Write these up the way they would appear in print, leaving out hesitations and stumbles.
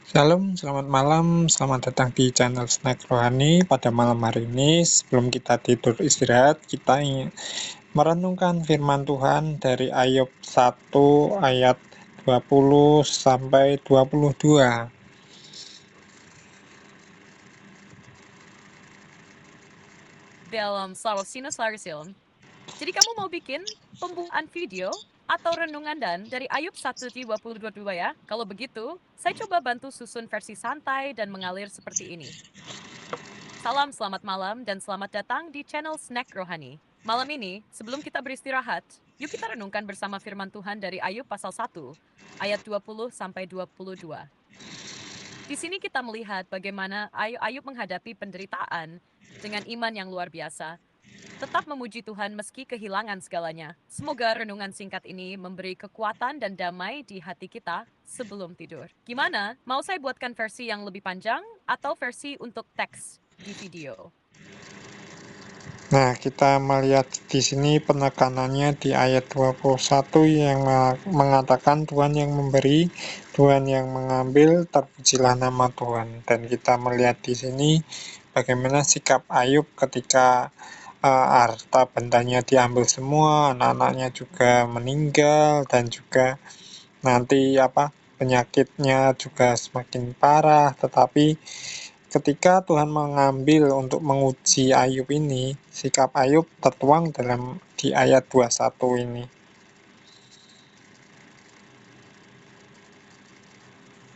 Shalom, selamat malam, selamat datang di channel Snack Rohani. Pada malam hari ini, sebelum kita tidur istirahat, kita ingin merenungkan firman Tuhan dari Ayub 1 ayat 20 sampai 22. Selamat Sinus Larsil. Jadi kamu mau bikin pembukaan video atau renungan dan dari Ayub 1:20-22 ya? Kalau begitu, saya coba bantu susun versi santai dan mengalir seperti ini. Salam selamat malam dan selamat datang di channel Snack Rohani. Malam ini, sebelum kita beristirahat, yuk kita renungkan bersama firman Tuhan dari Ayub pasal 1, ayat 20-22. Di sini kita melihat bagaimana Ayub menghadapi penderitaan dengan iman yang luar biasa. Tetap memuji Tuhan meski kehilangan segalanya. Semoga renungan singkat ini memberi kekuatan dan damai di hati kita sebelum tidur. Gimana? Mau saya buatkan versi yang lebih panjang atau versi untuk teks di video? Nah, kita melihat di sini penekanannya di ayat 21 yang mengatakan Tuhan yang memberi, Tuhan yang mengambil, terpujilah nama Tuhan. Dan kita melihat di sini bagaimana sikap Ayub ketika harta bendanya diambil semua, anak-anaknya juga meninggal, dan juga nanti penyakitnya juga semakin parah. Tetapi ketika Tuhan mengambil untuk menguji Ayub ini, sikap Ayub tertuang di ayat 21 ini.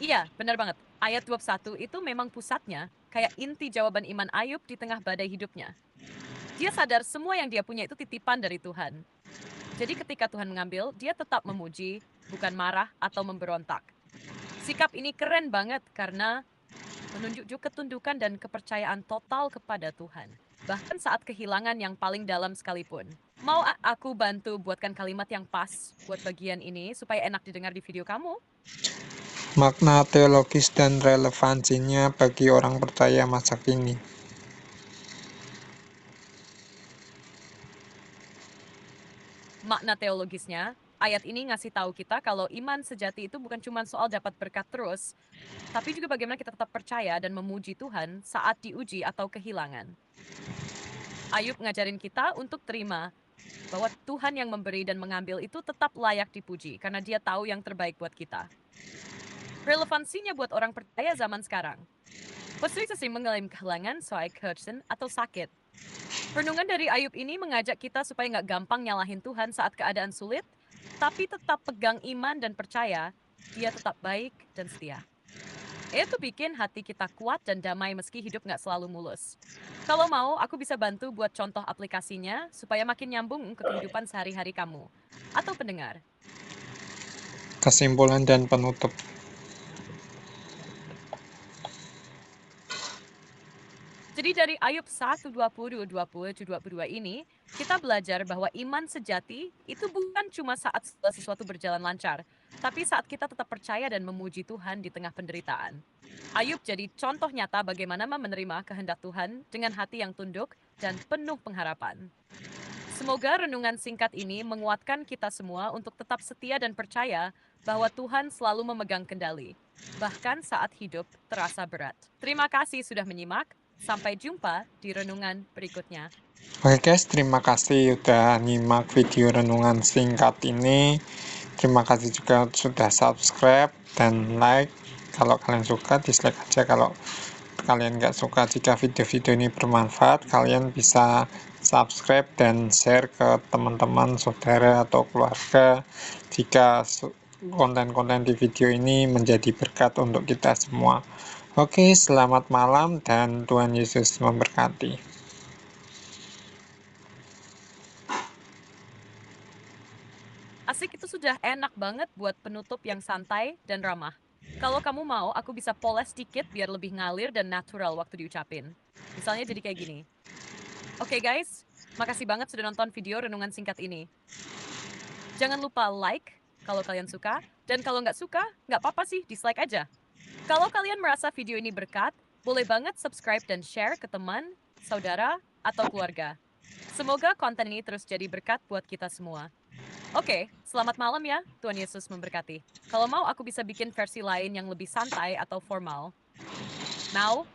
Iya, benar banget. Ayat 21 itu memang pusatnya, kayak inti jawaban iman Ayub di tengah badai hidupnya. Dia sadar semua yang dia punya itu titipan dari Tuhan. Jadi ketika Tuhan mengambil, dia tetap memuji, bukan marah atau memberontak. Sikap ini keren banget karena menunjuk ketundukan dan kepercayaan total kepada Tuhan. Bahkan saat kehilangan yang paling dalam sekalipun. Mau aku bantu buatkan kalimat yang pas buat bagian ini supaya enak didengar di video kamu? Makna teologis dan relevansinya bagi orang percaya masa kini. Makna teologisnya, ayat ini ngasih tahu kita kalau iman sejati itu bukan cuma soal dapat berkat terus, tapi juga bagaimana kita tetap percaya dan memuji Tuhan saat diuji atau kehilangan. Ayub ngajarin kita untuk terima bahwa Tuhan yang memberi dan mengambil itu tetap layak dipuji karena dia tahu yang terbaik buat kita. Relevansinya buat orang percaya zaman sekarang. Pasti sering mengalami kehilangan soal keharusan atau sakit. Renungan dari Ayub ini mengajak kita supaya nggak gampang nyalahin Tuhan saat keadaan sulit, tapi tetap pegang iman dan percaya dia tetap baik dan setia. Itu bikin hati kita kuat dan damai meski hidup nggak selalu mulus. Kalau mau, aku bisa bantu buat contoh aplikasinya supaya makin nyambung ke kehidupan sehari-hari kamu atau pendengar. Kesimpulan dan penutup. Jadi dari Ayub 1:20-22 ini, kita belajar bahwa iman sejati itu bukan cuma saat sesuatu berjalan lancar, tapi saat kita tetap percaya dan memuji Tuhan di tengah penderitaan. Ayub jadi contoh nyata bagaimana menerima kehendak Tuhan dengan hati yang tunduk dan penuh pengharapan. Semoga renungan singkat ini menguatkan kita semua untuk tetap setia dan percaya bahwa Tuhan selalu memegang kendali, bahkan saat hidup terasa berat. Terima kasih sudah menyimak. Sampai jumpa di renungan berikutnya. Oke guys, terima kasih udah nyimak video renungan singkat ini. Terima kasih juga sudah subscribe dan like. Kalau kalian suka, dislike aja kalau kalian nggak suka. Jika video-video ini bermanfaat, kalian bisa subscribe dan share ke teman-teman, saudara, atau keluarga jika konten-konten di video ini menjadi berkat untuk kita semua. Oke, selamat malam dan Tuhan Yesus memberkati. Asik itu sudah enak banget buat penutup yang santai dan ramah. Kalau kamu mau, aku bisa poles sedikit biar lebih ngalir dan natural waktu diucapin. Misalnya jadi kayak gini. Oke guys, makasih banget sudah nonton video renungan singkat ini. Jangan lupa like kalau kalian suka, dan kalau nggak suka, nggak apa-apa sih, dislike aja. Kalau kalian merasa video ini berkat, boleh banget subscribe dan share ke teman, saudara, atau keluarga. Semoga konten ini terus jadi berkat buat kita semua. Oke, selamat malam ya. Tuhan Yesus memberkati. Kalau mau aku bisa bikin versi lain yang lebih santai atau formal. Now,